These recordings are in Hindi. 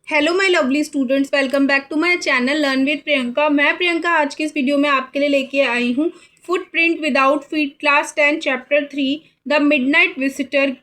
Hello my lovely students, welcome back to my channel learn with Priyanka. मैं प्रियंका आज की इस वीडियो में आपके लिए लेके आई हूँ footprint without feet class 10 chapter 3 the midnight visitor,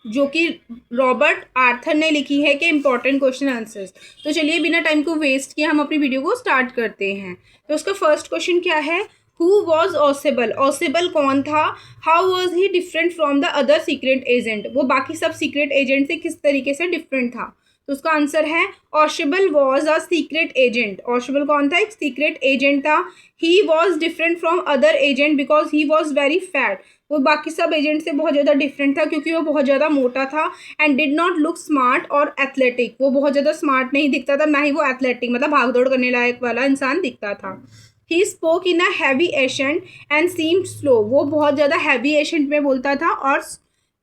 जो कि रॉबर्ट आर्थर ने लिखी है कि इंपॉर्टेंट क्वेश्चन आंसर्स। तो चलिए बिना टाइम को वेस्ट किए हम अपनी वीडियो को स्टार्ट करते हैं। तो उसका फर्स्ट क्वेश्चन क्या है? Who was Ausable? ऑसेबल कौन था? How was he different from the other secret agent? वो बाकी सब सीक्रेट एजेंट से किस तरीके से डिफरेंट था? तो उसका आंसर है ऑशेबल वॉज अ सीक्रेट एजेंट। ऑशेबल कौन था? एक सीक्रेट एजेंट था। He was different from other agent because he was very fat. वो बाकी सब एजेंट से बहुत ज़्यादा डिफरेंट था क्योंकि वो बहुत ज़्यादा मोटा था। And did not look smart और एथलेटिक। वो बहुत ज़्यादा स्मार्ट नहीं दिखता था, ना ही वो एथलेटिक मतलब भाग दौड़ करने लायक वाला इंसान दिखता था। He spoke in a heavy accent and seemed slow. वो बहुत ज़्यादा हैवी एशेंट में बोलता था और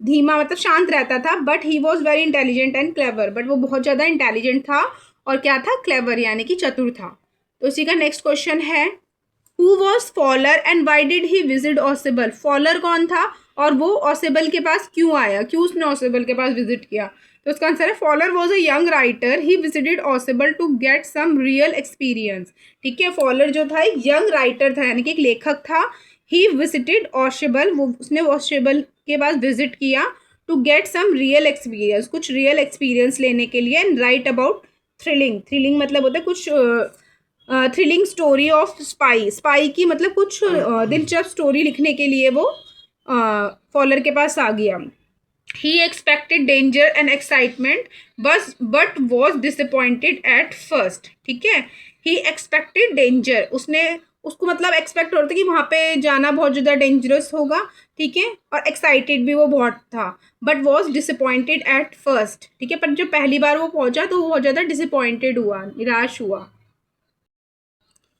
धीमा मतलब शांत रहता था। But he was very intelligent and clever. But वो बहुत ज़्यादा इंटेलिजेंट था और क्या था? क्लेवर यानी कि चतुर था। तो उसी का नेक्स्ट क्वेश्चन है who was Fowler and why did he visit Ausable? Fowler कौन था और वो ऑसेबल के पास क्यों आया? क्यों उसने ऑसेबल के पास विजिट किया? तो उसका आंसर है Fowler was a young writer, he visited Ausable to get some real experience. ठीक है, फॉलर जो था एक यंग राइटर था यानी कि एक लेखक था। ही विजिटेड ऑसेबल, वो उसने ऑसेबल के पास विजिट किया to get some real experience, कुछ रियल एक्सपीरियंस लेने के लिए। And write about thrilling, thrilling मतलब होता है कुछ thrilling story of spy, spy की मतलब कुछ दिलचस्प स्टोरी लिखने के लिए वो फॉलर के पास आ गया। He expected danger and excitement but was disappointed at first. ठीक है, ही एक्सपेक्टेड डेंजर, उसने उसको मतलब एक्सपेक्ट हो रहा था कि वहाँ पे जाना बहुत ज़्यादा डेंजरस होगा। ठीक है, और एक्साइटेड भी वो बहुत था। But was disappointed at first. ठीक है, पर जब पहली बार वो पहुंचा तो वो बहुत ज़्यादा डिसअपॉइंटेड हुआ, निराश हुआ।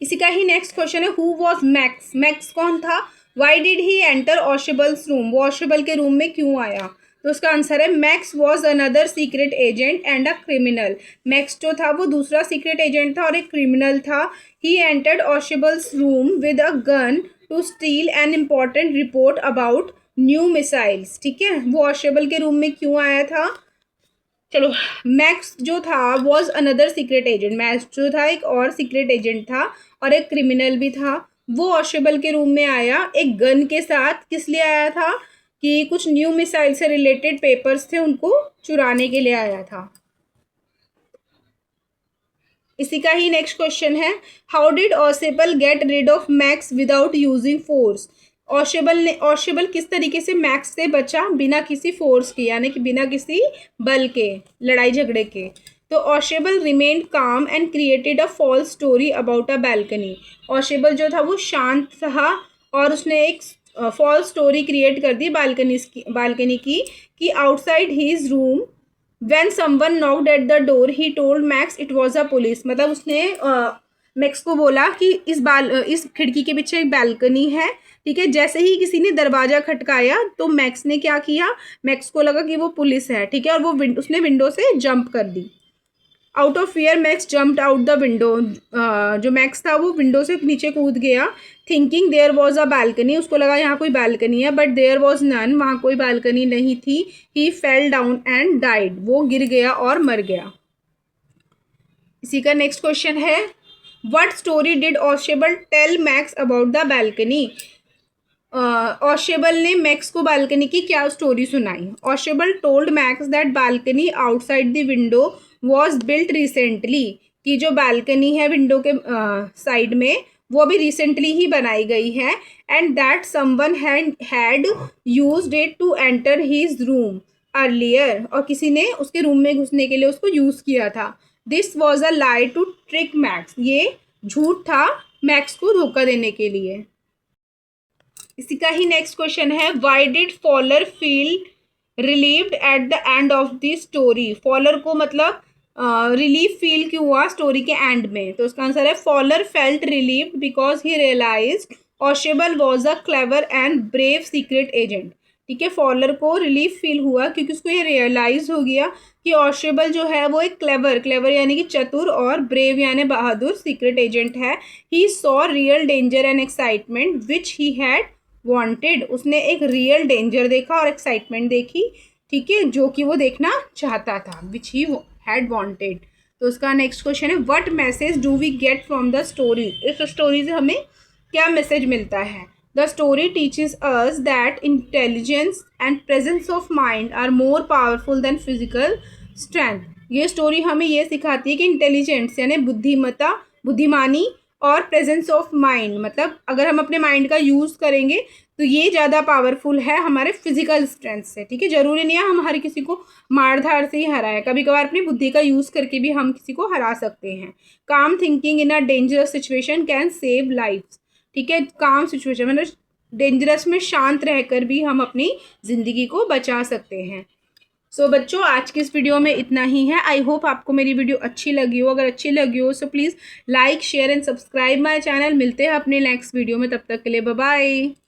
इसी का ही नेक्स्ट क्वेश्चन है हु वॉज मैक्स? मैक्स कौन था? Why did he enter Ausable's room? वो ऑशेबल के रूम में क्यों आया? तो उसका आंसर है max was another secret agent and a criminal. Max जो था वो दूसरा सीक्रेट एजेंट था और एक क्रिमिनल था। He entered Ausable's room with a gun to steal an important report about new missiles. ठीक है, वो ऑशेबल के रूम में क्यों आया था? चलो, मैक्स जो था was another secret agent. Max जो था एक और सीक्रेट एजेंट था और एक क्रिमिनल भी था। वो ऑशेबल के रूम में आया एक गन के साथ। किस लिए आया था? कि कुछ न्यू मिसाइल से रिलेटेड पेपर्स थे, उनको चुराने के लिए आया था। इसी का ही नेक्स्ट क्वेश्चन है how did Ausable get rid of Max without using force? Ausable किस तरीके से मैक्स से बचा बिना किसी फोर्स के, यानी कि बिना किसी बल के, लड़ाई झगड़े के? तो Ausable remained calm and created a false story about a balcony. Ausable जो था वो शांत था और उसने एक फॉल्स स्टोरी क्रिएट कर दी बालकनी की कि outside his room when someone knocked at the door he told Max it was a police। मतलब उसने मैक्स को बोला कि इस खिड़की के पीछे एक बालकनी है। ठीक है, जैसे ही किसी ने दरवाजा खटकाया तो मैक्स ने क्या किया? मैक्स को लगा कि वो पुलिस है। ठीक है, और वो उसने विंडो से जंप कर दी। Out of fear Max jumped out the window. जो मैक्स था वो विंडो से नीचे कूद गया। Thinking there was a balcony, उसको लगा यहाँ कोई बालकनी है, बट देयर वॉज नन, वहाँ कोई बालकनी नहीं थी। He fell down and died, वो गिर गया और मर गया। इसी का नेक्स्ट क्वेश्चन है what story did Ausable tell Max about the balcony? Ausable ने मैक्स को बालकनी की क्या स्टोरी सुनाई? Ausable told Max that balcony outside the window was built recently, कि जो बालकनी है विंडो के साइड में वो अभी रिसेंटली ही बनाई गई है। And that someone had used it to enter his room earlier, और किसी ने उसके रूम में घुसने के लिए उसको यूज़ किया था। This was a lie to trick Max, ये झूठ था मैक्स को धोखा देने के लिए। इसी का ही नेक्स्ट क्वेश्चन है why did Fowler feel relieved at the end of the story? Fowler को मतलब रिलीफ फील क्यों हुआ स्टोरी के एंड में? तो उसका आंसर है Fowler felt relieved because he realized Ausable was a clever and brave secret agent. ठीक है, फॉलर को रिलीफ फील हुआ क्योंकि उसको ये रियलाइज हो गया कि ऑशेबल जो है वो एक क्लेवर, क्लेवर यानी कि चतुर, और ब्रेव यानी बहादुर सीक्रेट एजेंट है। He saw real danger and excitement which he had wanted, उसने एक रियल डेंजर देखा और एक्साइटमेंट देखी। ठीक है, जो कि वो देखना चाहता था, विच ही हैड वांटेड। तो उसका नेक्स्ट क्वेश्चन है what message do we get from the story. इस स्टोरी से हमें क्या मैसेज मिलता है। The story teaches us that intelligence and presence of mind are more powerful than physical strength. ये स्टोरी हमें ये सिखाती है कि इंटेलिजेंस यानी बुद्धिमत्ता, बुद्धिमानी और प्रेजेंस ऑफ माइंड, मतलब अगर हम अपने माइंड का यूज़ करेंगे तो ये ज़्यादा पावरफुल है हमारे फिजिकल स्ट्रेंथ से। ठीक है, ज़रूरी नहीं है हम हर किसी को मार धाड़ से ही हराएं, कभी कभार अपनी बुद्धि का यूज़ करके भी हम किसी को हरा सकते हैं। Calm thinking in a dangerous situation can save lifes. ठीक है, काम सिचुएशन मतलब डेंजरस में शांत रहकर भी हम अपनी ज़िंदगी को बचा सकते हैं। सो बच्चों, आज की इस वीडियो में इतना ही है। आई होप आपको मेरी वीडियो अच्छी लगी हो। अगर अच्छी लगी हो so please like share and subscribe my channel. मिलते हैं अपने नेक्स्ट वीडियो में, तब तक के लिए बाय बाय।